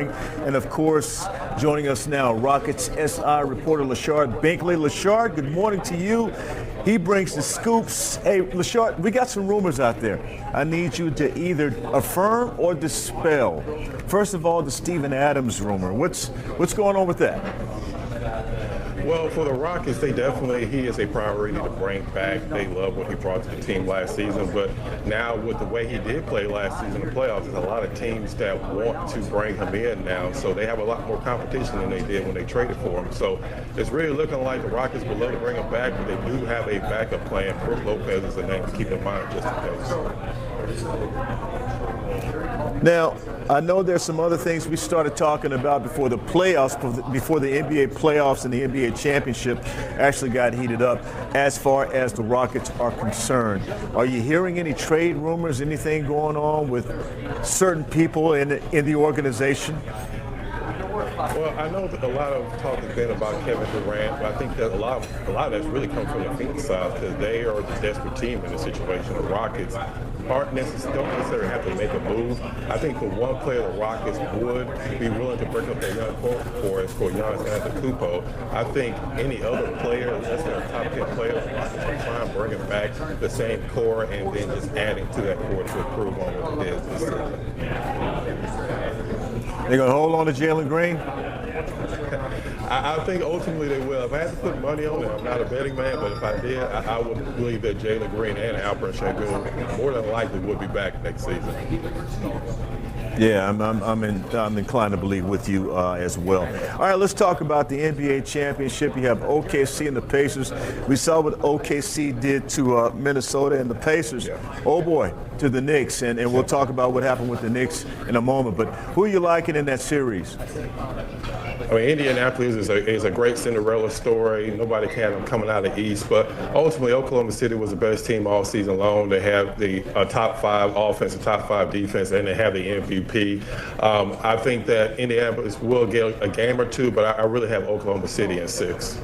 And of course, joining us now, Rockets SI reporter Lashard Binkley. Lashard, good morning to you. He brings the scoops. Hey, Lashard, we got some rumors out there. I need you to either affirm or dispel. First of all, the Steven Adams rumor. What's going on with that? Well, for the Rockets, he is a priority to bring back. They love what he brought to the team last season, but now with the way he did play last season in the playoffs, there's a lot of teams that want to bring him in now, so they have a lot more competition than they did when they traded for him. So it's really looking like the Rockets would love to bring him back, but they do have a backup plan. Brook Lopez is a name to keep in mind just in case. Now, I know there's some other things we started talking about before the playoffs, before the NBA playoffs and the NBA championship actually got heated up as far as the Rockets are concerned. Are you hearing any trade rumors, anything going on with certain people in the organization? Well, I know that a lot of talk has been about Kevin Durant, but I think that a lot of that's really come from the Phoenix side because they are the desperate team in this situation. The Rockets don't necessarily have to make a move. I think the one player the Rockets would be willing to break up their young core for is for Giannis Antetokounmpo. I think any other player, less than a top 10 player, the Rockets are trying to bring back the same core and then just adding to that core to improve on what it is this season. They're going to hold on to Jalen Green? I think ultimately they will. If I had to put money on it, I'm not a betting man, but if I did, I would believe that Jalen Green and Alperen Sengun more than likely would be back next season. Yeah, I'm inclined to believe with you as well. All right, let's talk about the NBA championship. You have OKC and the Pacers. We saw what OKC did to Minnesota and the Pacers. Oh boy, to the Knicks, and we'll talk about what happened with the Knicks in a moment. But who are you liking in that series? I mean, Indianapolis is a great Cinderella story. Nobody had them coming out of the East, but ultimately Oklahoma City was the best team all season long. They have the top 5 offense and top 5 defense, and they have the MVP. I think that Indianapolis will get a game or two, but I really have Oklahoma City in 6.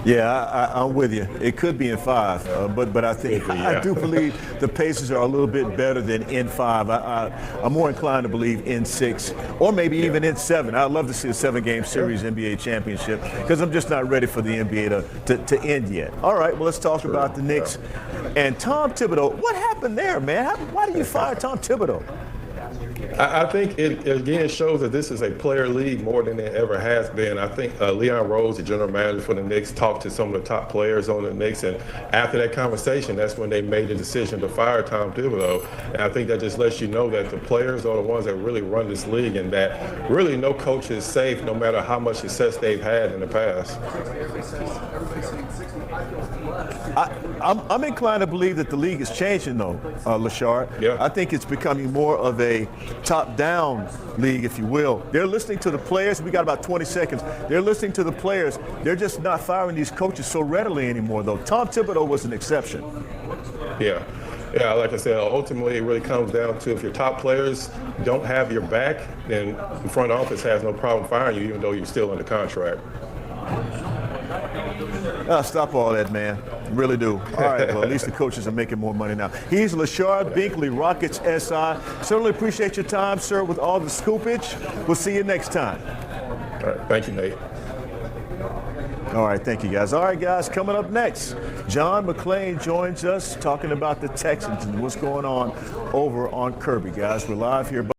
Yeah, I'm with you. It could be in 5, but I think I do believe the Pacers are a little bit better than in 5. I'm more inclined to believe in 6, or maybe even in 7. I'd love to see a 7-game series NBA championship because I'm just not ready for the NBA to end yet. All right, well, let's talk about the Knicks and Tom Thibodeau. What happened there, man? Why did you fire Tom Thibodeau? I think it again shows that this is a player league more than it ever has been. I think Leon Rose, the general manager for the Knicks, talked to some of the top players on the Knicks, and after that conversation, that's when they made the decision to fire Tom Thibodeau. And I think that just lets you know that the players are the ones that really run this league, and that really no coach is safe no matter how much success they've had in the past. I'm inclined to believe that the league is changing, though, Lashard. Yeah. I think it's becoming more of a top-down league, if you will. They're listening to the players. We got about 20 seconds. They're listening to the players. They're just not firing these coaches so readily anymore, though. Tom Thibodeau was an exception. Yeah, like I said, ultimately it really comes down to if your top players don't have your back, then the front office has no problem firing you, even though you're still under contract. Stop all that, man. Really do. All right, well, at least the coaches are making more money now. He's Lashard Binkley, Rockets SI. Certainly appreciate your time, sir, with all the scoopage. We'll see you next time. All right, thank you, Nate. All right, thank you, guys. All right, guys, coming up next, John McClain joins us talking about the Texans and what's going on over on Kirby, guys. We're live here.